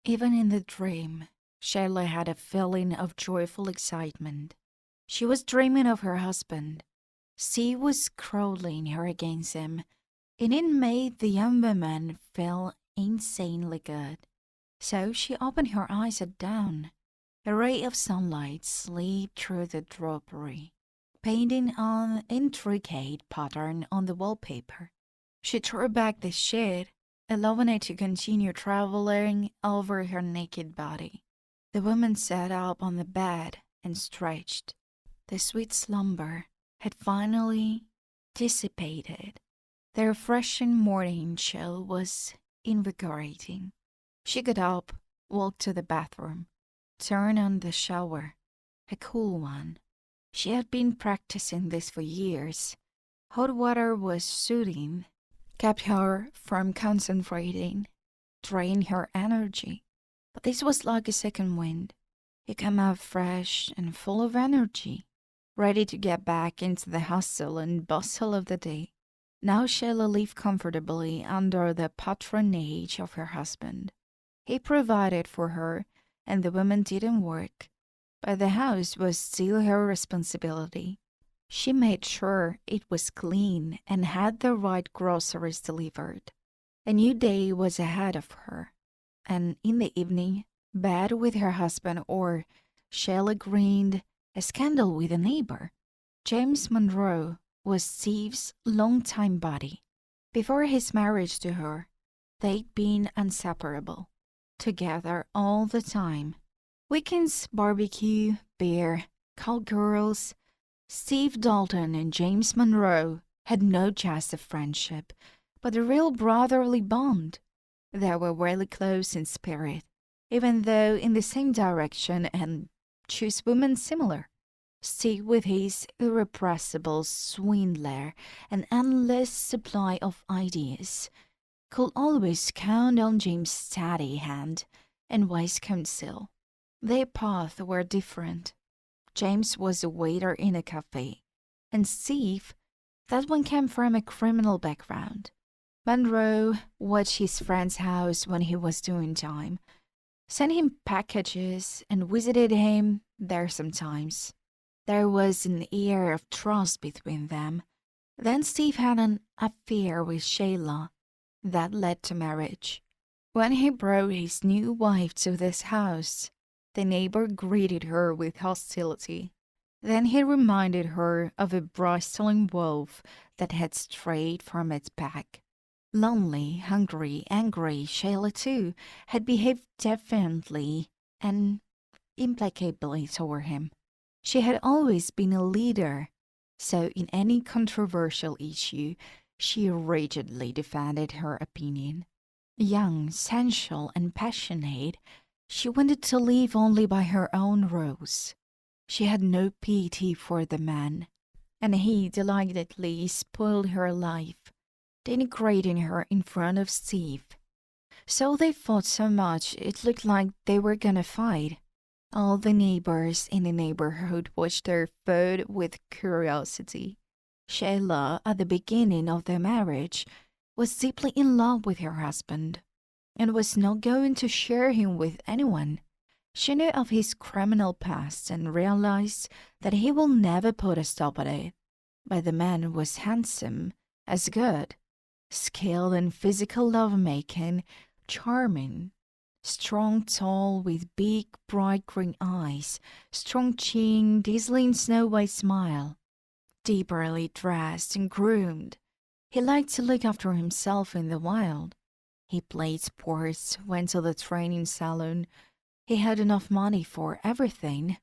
Even in the dream, Shayla had a feeling of joyful excitement. She was dreaming of her husband. Steve was crawling her against him, and it made the young woman feel insanely good. So she opened her eyes at dawn. A ray of sunlight slipped through the drapery, painting an intricate pattern on the wallpaper. She threw back the sheet, allowing it to continue traveling over her naked body. The woman sat up on the bed and stretched. The sweet slumber had finally dissipated. The refreshing morning chill was invigorating. She got up, walked to the bathroom, turned on the shower, a cool one. She had been practicing this for years. Hot water was soothing, kept her from concentrating, drained her energy. But this was like a second wind. You come out fresh and full of energy, ready to get back into the hustle and bustle of the day. Now Sheila lived comfortably under the patronage of her husband. He provided for her, and the woman didn't work, but the house was still her responsibility. She made sure it was clean and had the right groceries delivered. A new day was ahead of her, and in the evening, bed with her husband or Sheila grinned a scandal with a neighbor. James Monroe was Steve's longtime buddy. Before his marriage to her, they'd been inseparable, together all the time. Weekends, barbecue, beer, cowgirls. Steve Dalton and James Monroe had no just of friendship, but a real brotherly bond. They were really close in spirit, even though in the same direction and choose women similar. Steve, with his irrepressible swindler and endless supply of ideas, could always count on James' steady hand and wise counsel. Their paths were different. James was a waiter in a cafe, and Steve, that one came from a criminal background. Monroe watched his friend's house when he was doing time, sent him packages, and visited him there sometimes. There was an air of trust between them. Then Steve had an affair with Shayla that led to marriage. When he brought his new wife to this house, the neighbor greeted her with hostility. Then he reminded her of a bristling wolf that had strayed from its pack. Lonely, hungry, angry, Shayla too had behaved defiantly and implacably toward him. She had always been a leader, so in any controversial issue, she rigidly defended her opinion. Young, sensual, and passionate, she wanted to live only by her own rules. She had no pity for the man, and he delightedly spoiled her life, denigrating her in front of Steve. So they fought so much it looked like they were gonna fight. All the neighbors in the neighborhood watched their feud with curiosity. Shayla, at the beginning of their marriage, was deeply in love with her husband and was not going to share him with anyone. She knew of his criminal past and realized that he will never put a stop at it. But the man was handsome, as good, skilled in physical lovemaking, charming, strong, tall, with big, bright green eyes, strong chin, dazzling snow-white smile, dapperly dressed and groomed. He liked to look after himself in the wild. He played sports, went to the training salon. He had enough money for everything.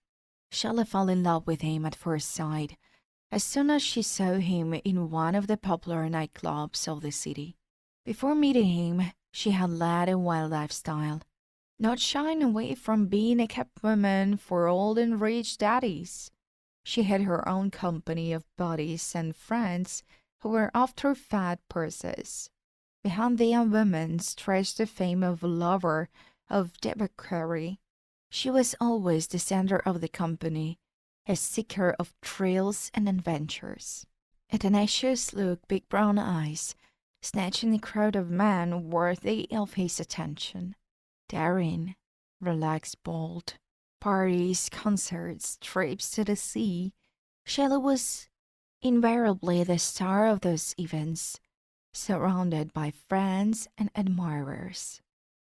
Shella fell in love with him at first sight, as soon as she saw him in one of the popular nightclubs of the city. Before meeting him, she had led a wild lifestyle, not shying away from being a kept woman for old and rich daddies. She had her own company of buddies and friends who were after fat purses. Behind the young woman stretched the fame of a lover of debauchery. She was always the center of the company, a seeker of thrills and adventures. A tenacious look, big brown eyes, snatching a crowd of men worthy of his attention. daring, relaxed, bold. Parties, concerts, trips to the sea. Sheila was invariably the star of those events, surrounded by friends and admirers.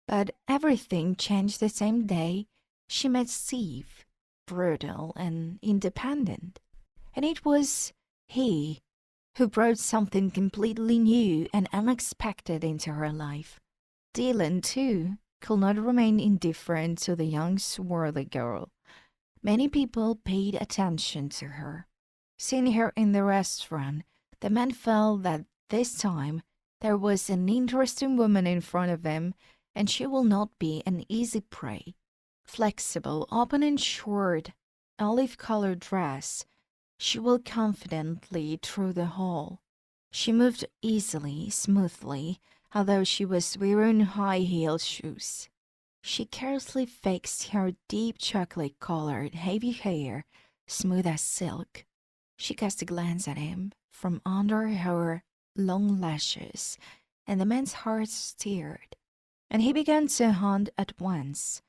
But everything changed the same day she met Steve, brutal and independent. And it was he who brought something completely new and unexpected into her life. Dylan, too, could not remain indifferent to the young swarthy girl. Many people paid attention to her. Seeing her in the restaurant, the man felt that this time there was an interesting woman in front of him, and she will not be an easy prey. Flexible, open and short, olive-colored dress, she walked confidently through the hall. She moved easily, smoothly, although she was wearing high-heeled shoes. She carelessly fixed her deep chocolate-colored, heavy hair, smooth as silk. She cast a glance at him from under her long lashes, and the man's heart stirred, and he began to hunt at once.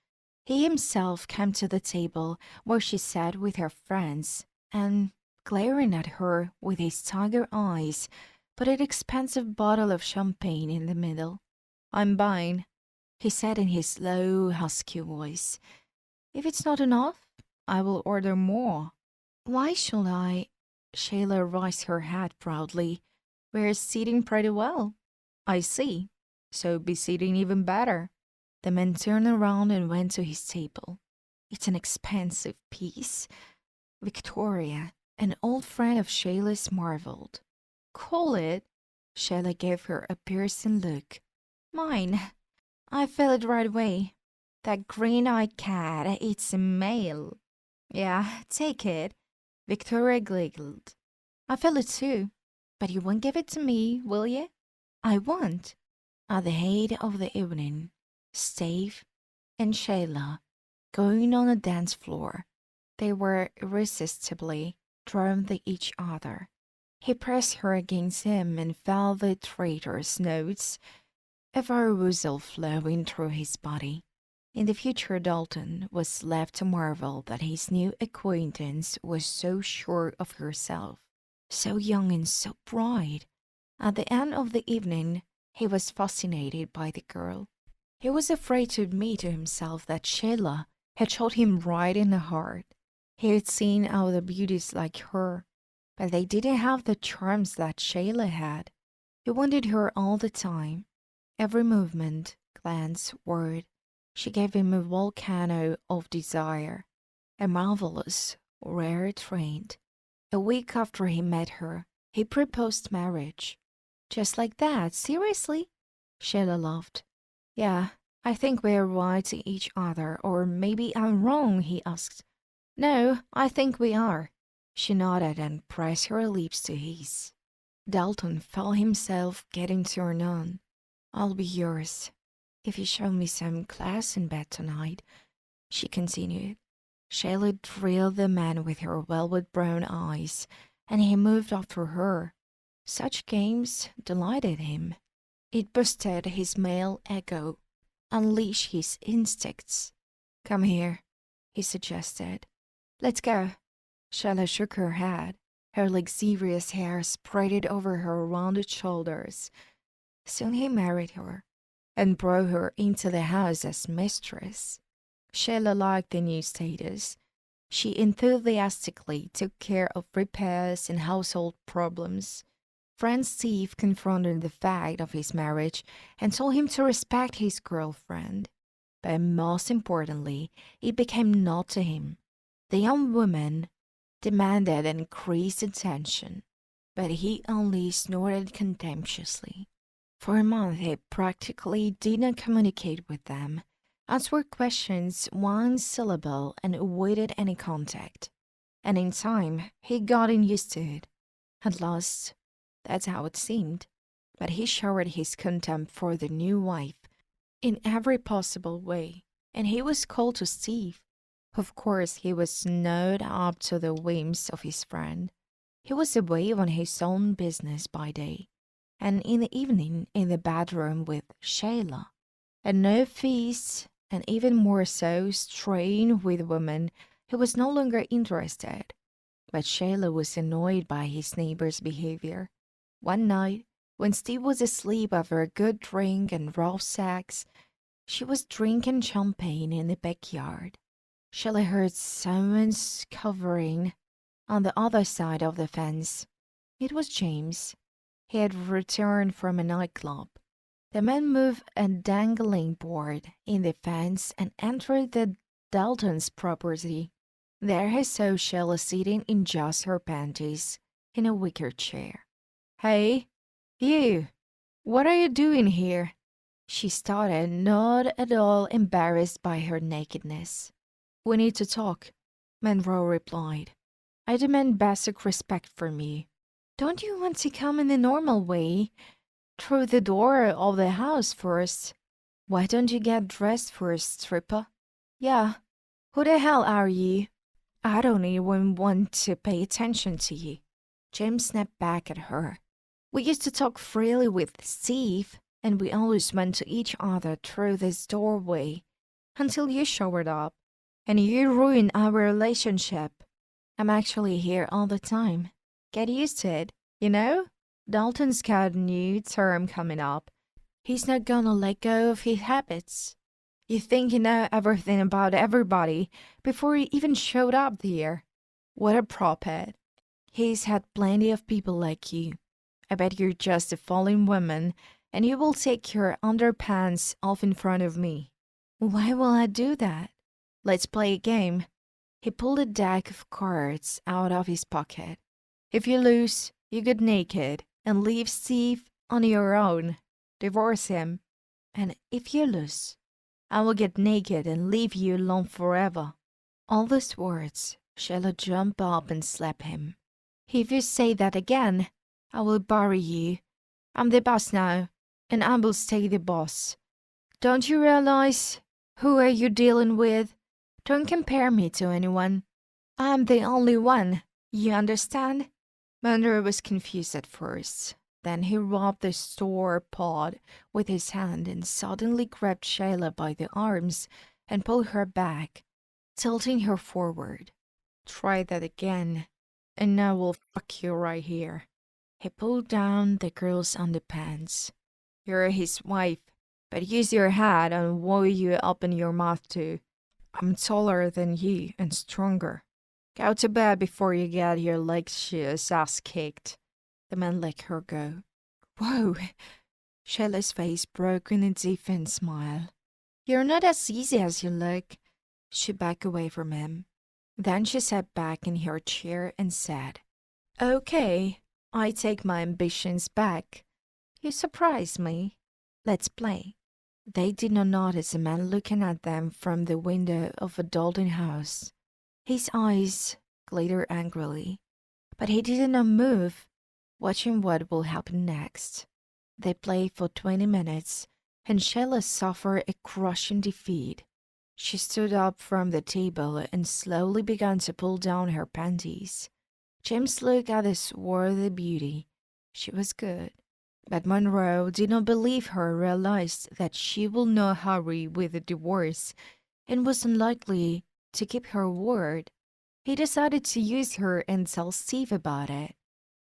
He himself came to the table where she sat with her friends, and, glaring at her with his tiger eyes, put an expensive bottle of champagne in the middle. "I'm buying," he said in his low, husky voice. "If it's not enough, I will order more." "Why should I?" Sheila raised her head proudly. "We're sitting pretty well." "I see. So be sitting even better." The man turned around and went to his table. "It's an expensive piece." Victoria, an old friend of Sheila's, marveled. "Call it?" Sheila gave her a piercing look. "Mine. I feel it right away. That green-eyed cat, it's a male." "Yeah, take it." Victoria giggled. "I feel it too. But you won't give it to me, will you?" "I won't." At the height of the evening, Steve and Sheila, going on a dance floor, they were irresistibly drawn to each other. He pressed her against him and felt the traitor's notes of arousal flowing through his body. In the future, Dalton was left to marvel that his new acquaintance was so sure of herself, so young and so bright. At the end of the evening, he was fascinated by the girl. He was afraid to admit to himself that Sheila had shot him right in the heart. He had seen other beauties like her, but they didn't have the charms that Sheila had. He wanted her all the time. Every movement, glance, word, she gave him a volcano of desire, a marvelous, rare trait. A week after he met her, he proposed marriage. "Just like that, seriously?" Sheila laughed. "Yeah, I think we're right to each other, or maybe I'm wrong," he asked. "No, I think we are." She nodded and pressed her lips to his. Dalton felt himself getting turned on. "I'll be yours if you show me some class in bed tonight," she continued. Sheila drilled the man with her velvet brown eyes, and he moved after her. Such games delighted him. It boosted his male ego, unleashed his instincts. "Come here," he suggested. "Let's go." Sheila shook her head. Her luxurious hair spread over her rounded shoulders. Soon he married her and brought her into the house as mistress. Sheila liked the new status. She enthusiastically took care of repairs and household problems. Friend Steve confronted the fact of his marriage and told him to respect his girlfriend. But most importantly, it became naught to him. The young woman demanded increased attention, but he only snorted contemptuously. For a month he practically did not communicate with them, answered questions one syllable, and avoided any contact. And in time he gotten used to it. At last, that's how it seemed. But he showered his contempt for the new wife in every possible way, and he was cold to Steve. Of course, he was not up to the whims of his friend. He was away on his own business by day, and in the evening in the bedroom with Sheila. And no feasts, and even more so straying with women he was no longer interested. But Shayla was annoyed by his neighbor's behavior. One night, when Steve was asleep after a good drink and rough sex, she was drinking champagne in the backyard. Shayla heard someone's covering on the other side of the fence. It was James. He had returned from a nightclub. The man moved a dangling board in the fence and entered the Daltons' property. There he saw Shayla sitting in just her panties in a wicker chair. "Hey, you! What are you doing here?" She started, not at all embarrassed by her nakedness. "We need to talk," Monroe replied. "I demand basic respect from you. Don't you want to come in the normal way? Through the door of the house first? Why don't you get dressed first, stripper?" "Yeah. Who the hell are you? I don't even want to pay attention to you." James snapped back at her. "We used to talk freely with Steve, and we always went to each other through this doorway until you showed up, and you ruined our relationship. I'm actually here all the time. Get used to it, you know? Dalton's got a new term coming up. He's not gonna let go of his habits. You think you know everything about everybody before he even showed up there. What a prophet. He's had plenty of people like you. I bet you're just a fallen woman, and you will take your underpants off in front of me." "Why will I do that?" "Let's play a game." He pulled a deck of cards out of his pocket. "If you lose, you get naked and leave Steve on your own. Divorce him. And if you lose, I will get naked and leave you alone forever." All these words, Shayla jumped up and slapped him. "If you say that again, I will bury you. I'm the boss now, and I will stay the boss. Don't you realize? Who are you dealing with? Don't compare me to anyone. I'm the only one. You understand?" Monroe was confused at first. Then he rubbed the store pod with his hand and suddenly grabbed Shayla by the arms and pulled her back, tilting her forward. "Try that again, and now we'll fuck you right here." He pulled down the girl's underpants. "You're his wife, but use your head and what you open your mouth to. I'm taller than you and stronger. Go to bed before you get your lectious ass kicked." The man let her go. "Whoa!" Shayla's face broke in a defiant smile. "You're not as easy as you look." She backed away from him. Then she sat back in her chair and said, "Okay, I take my ambitions back. You surprise me. Let's play." They did not notice a man looking at them from the window of a Dalton house. His eyes glittered angrily, but he did not move, watching what will happen next. They played for 20 minutes, and Shayla suffered a crushing defeat. She stood up from the table and slowly began to pull down her panties. James looked at the swarthy beauty. She was good. But Monroe did not believe her, realized that she would not hurry with the divorce, and was unlikely to keep her word. He decided to use her and tell Steve about it.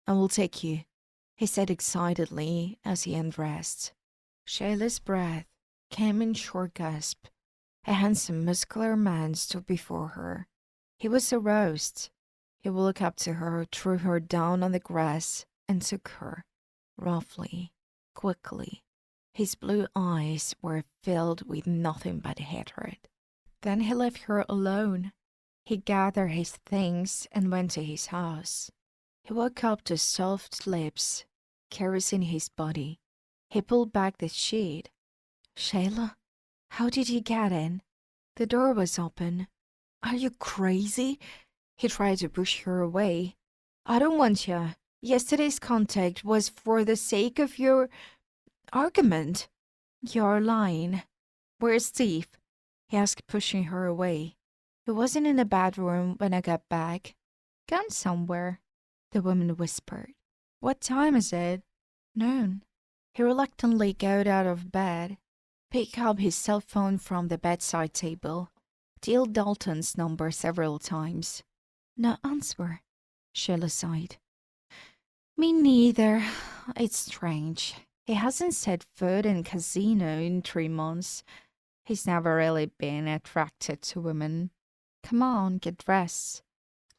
"I will take you," he said excitedly as he undressed. Shayla's breath came in short gasps. A handsome, muscular man stood before her. He was aroused. He walked up to her, threw her down on the grass, and took her, roughly, quickly. His blue eyes were filled with nothing but hatred. Then he left her alone. He gathered his things and went to his house. He woke up to soft lips caressing his body. He pulled back the sheet. "Shayla, how did you get in?" "The door was open." "Are you crazy?" He tried to push her away. "I don't want you. Yesterday's contact was for the sake of your argument." "You're lying." "Where's Steve?" he asked, pushing her away. "He wasn't in the bedroom when I got back." "Gone somewhere," the woman whispered. "What time is it?" "Noon." He reluctantly got out of bed, picked up his cell phone from the bedside table, dialed Dalton's number several times. No answer. Sheila sighed. Me neither. It's strange. He hasn't set foot in casino in 3 months. He's never really been attracted to women. Come on, get dressed.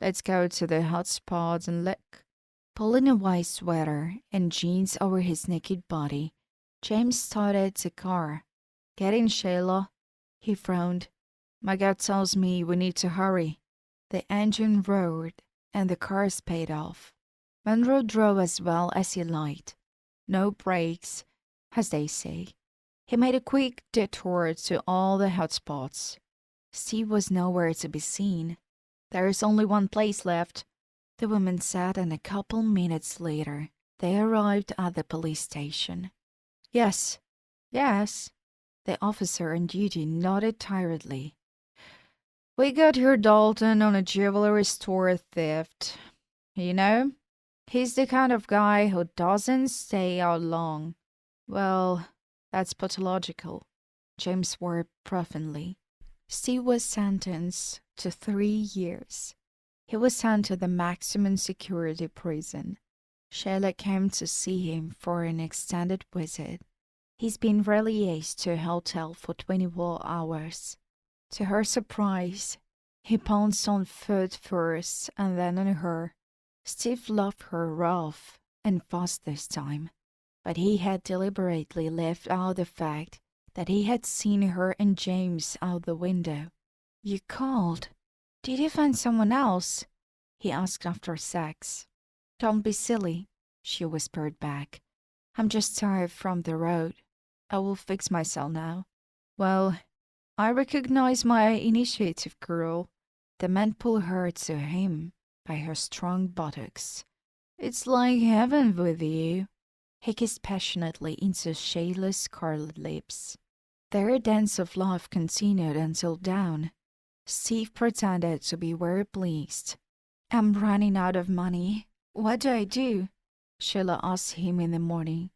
Let's go to the hot spot and look. Pulling a white sweater and jeans over his naked body, James started the car. Get in, Sheila. He frowned. My gut tells me we need to hurry. The engine roared, and the car sped off. Monroe drove as well as he liked. No brakes, as they say. He made a quick detour to all the hot spots. Steve was nowhere to be seen. There is only one place left, the woman said, and a couple minutes later, they arrived at the police station. Yes, yes, the officer on duty nodded tiredly. We got here Dalton on a jewelry store theft. You know, he's the kind of guy who doesn't stay out long. Well, that's pathological, James swore profanely. Steve was sentenced to 3 years. He was sent to the maximum security prison. Sheila came to see him for an extended visit. He's been released to a hotel for 24 hours. To her surprise, he pounced on foot first and then on her. Steve loved her rough and fast this time, but he had deliberately left out the fact that he had seen her and James out the window. You called. Did you find someone else? He asked after sex. Don't be silly, she whispered back. I'm just tired from the road. I will fix myself now. Well, I recognize my initiative, girl. The man pulled her to him by her strong buttocks. It's like heaven with you. He kissed passionately into Sheila's scarlet lips. Their dance of love continued until dawn. Steve pretended to be very pleased. I'm running out of money. What do I do? Sheila asked him in the morning.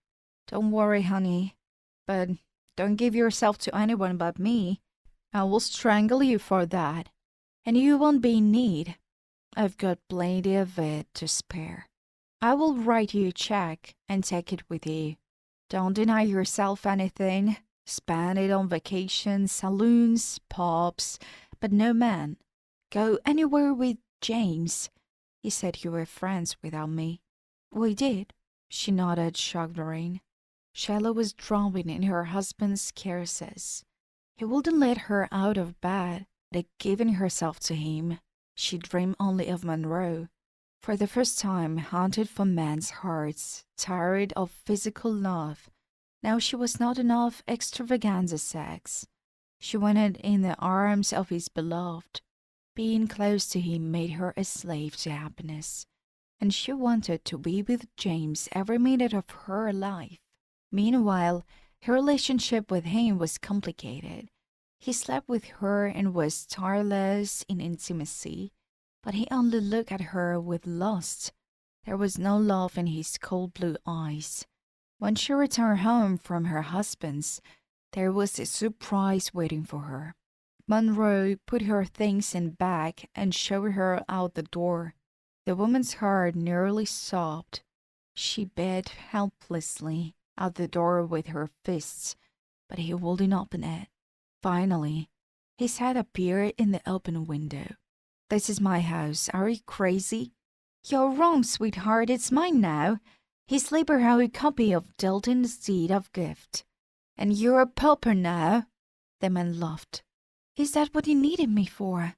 Don't worry, honey. But don't give yourself to anyone but me. I will strangle you for that. And you won't be in need. I've got plenty of it to spare. I will write you a check and take it with you. Don't deny yourself anything. Spend it on vacations, saloons, pubs, but no man. Go anywhere with James. You said you were friends without me. We did. She nodded, shuddering. Sheila was drowning in her husband's caresses. He wouldn't let her out of bed, but had given herself to him. She dreamed only of Monroe. For the first time, haunted for men's hearts, tired of physical love. Now she was not enough extravaganza sex. She wanted in the arms of his beloved. Being close to him made her a slave to happiness, and she wanted to be with James every minute of her life. Meanwhile, her relationship with him was complicated. He slept with her and was tireless in intimacy, but he only looked at her with lust. There was no love in his cold blue eyes. When she returned home from her husband's, there was a surprise waiting for her. Monroe put her things in bag and showed her out the door. The woman's heart nearly sobbed. She beat helplessly at the door with her fists, but he wouldn't open it. Finally, his head appeared in the open window. This is my house. Are you crazy? You're wrong, sweetheart. It's mine now. His labor had a copy of Dalton's deed of gift. And you're a pauper now. The man laughed. Is that what you needed me for?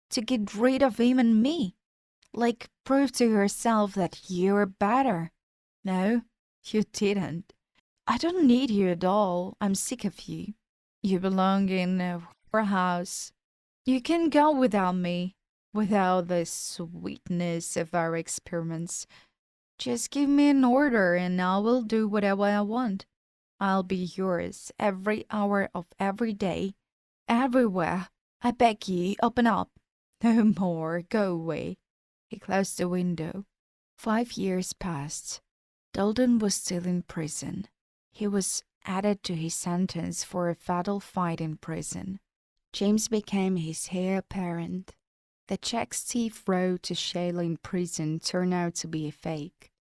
To get rid of him and me? Like prove to yourself that you're better? No, you didn't. I don't need you at all. I'm sick of you. You belong in a whorehouse. You can go without me, without the sweetness of our experiments. Just give me an order and I will do whatever I want. I'll be yours every hour of every day, everywhere. I beg you, open up. No more, go away. He closed the window. 5 years passed. Dalton was still in prison. He was added to his sentence for a fatal fight in prison. James became his heir apparent. The check Steve wrote to Shayla in prison turned out to be a fake.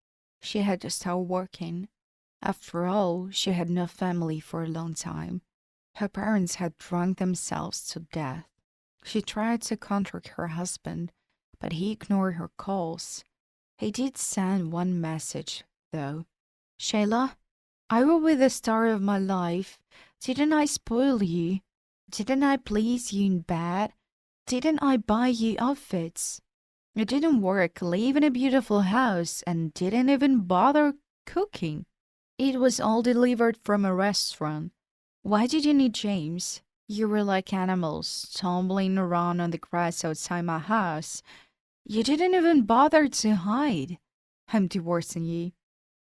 She had to start working. After all, she had no family for a long time. Her parents had drunk themselves to death. She tried to contact her husband, but he ignored her calls. He did send one message, though. "Shayla, I will be the star of my life. Didn't I spoil you? Didn't I please you in bed? Didn't I buy you outfits? You didn't work, live in a beautiful house, and didn't even bother cooking. It was all delivered from a restaurant. Why did you need James? You were like animals, tumbling around on the grass outside my house. You didn't even bother to hide. I'm divorcing you,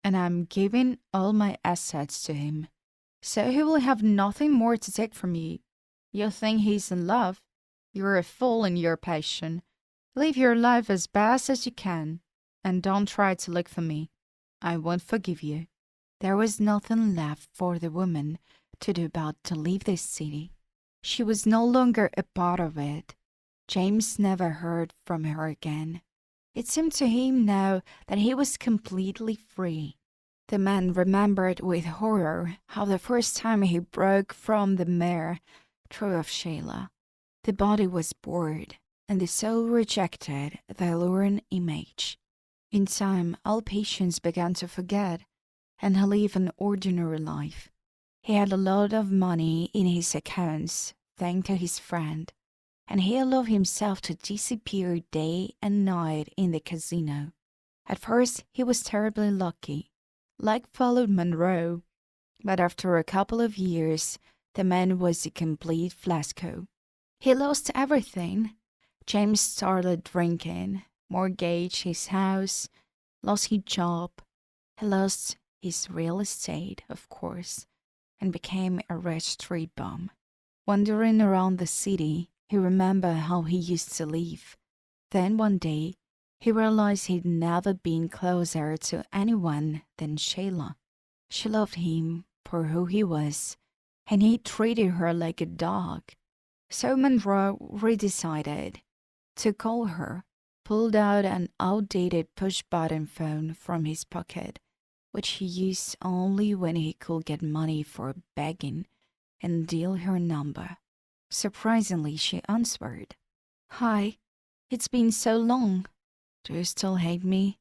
and I'm giving all my assets to him. So he will have nothing more to take from you. You think he's in love? You're a fool in your passion. Live your life as best as you can, and don't try to look for me. I won't forgive you." There was nothing left for the woman to do but to leave this city. She was no longer a part of it. James never heard from her again. It seemed to him now that he was completely free. The man remembered with horror how the first time he broke from the mere throat of Shayla, the body was bored, and the soul rejected the alluring image. In time, all patients began to forget, and he lived an ordinary life. He had a lot of money in his accounts, thanks to his friend, and he allowed himself to disappear day and night in the casino. At first, he was terribly lucky. Luck followed Monroe, but after a couple of years, the man was a complete fiasco. He lost everything. James started drinking, mortgaged his house, lost his job. He lost his real estate, of course, and became a rich street bum. Wandering around the city, he remembered how he used to live. Then one day, he realized he'd never been closer to anyone than Shayla. She loved him for who he was, and he treated her like a dog. So Monroe redecided to call her, pulled out an outdated push-button phone from his pocket, which he used only when he could get money for begging, and dialed her number. Surprisingly, she answered. "Hi, it's been so long. Do you still hate me?"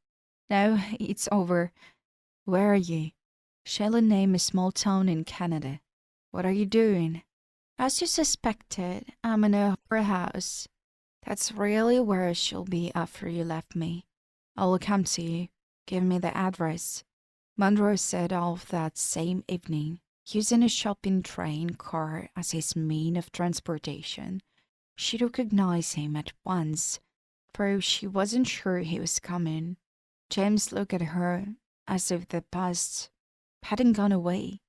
"No, it's over. Where are you?" Shayla named a small town in Canada. "What are you doing?" "As you suspected, I'm in a opera house. That's really where I shall be after you left me. I will come to you. Give me the address." Monroe set off that same evening, using a shopping train car as his mean of transportation. She recognized him at once, though she wasn't sure he was coming. James looked at her as if the past hadn't gone away,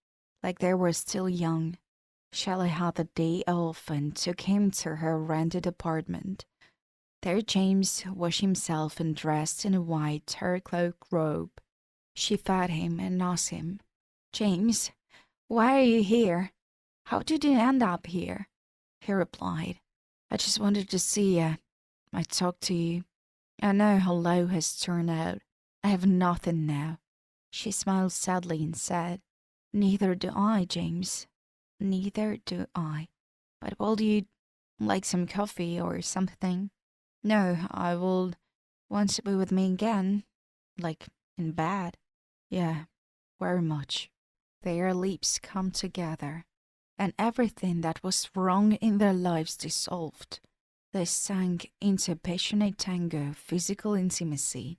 like they were still young. Shelley had the day off and took him to her rented apartment. There James washed himself and dressed in a white terry-cloth robe. She fed him and asked him, "James, why are you here? How did you end up here?" He replied, "I just wanted to see you. I talked to you. I know how life has turned out. I have nothing now." She smiled sadly and said, "Neither do I, James. Neither do I. But will you like some coffee or something?" "No, I will want to be with me again. Like in bed." "Yeah, very much." Their lips come together, and everything that was wrong in their lives dissolved. They sank into a passionate tango of physical intimacy.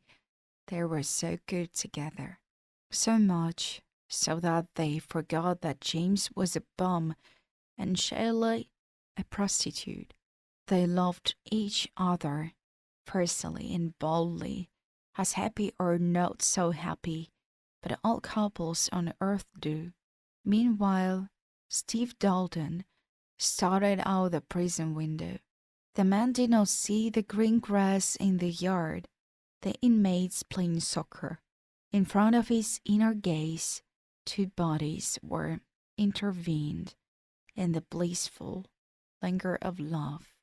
They were so good together. So much so that they forgot that James was a bum and Shayla a prostitute. They loved each other, fiercely and boldly, as happy or not so happy, but all couples on earth do. Meanwhile, Steve Dalton started out the prison window. The man did not see the green grass in the yard, the inmates playing soccer. In front of his inner gaze, two bodies were intervened in the blissful languor of love.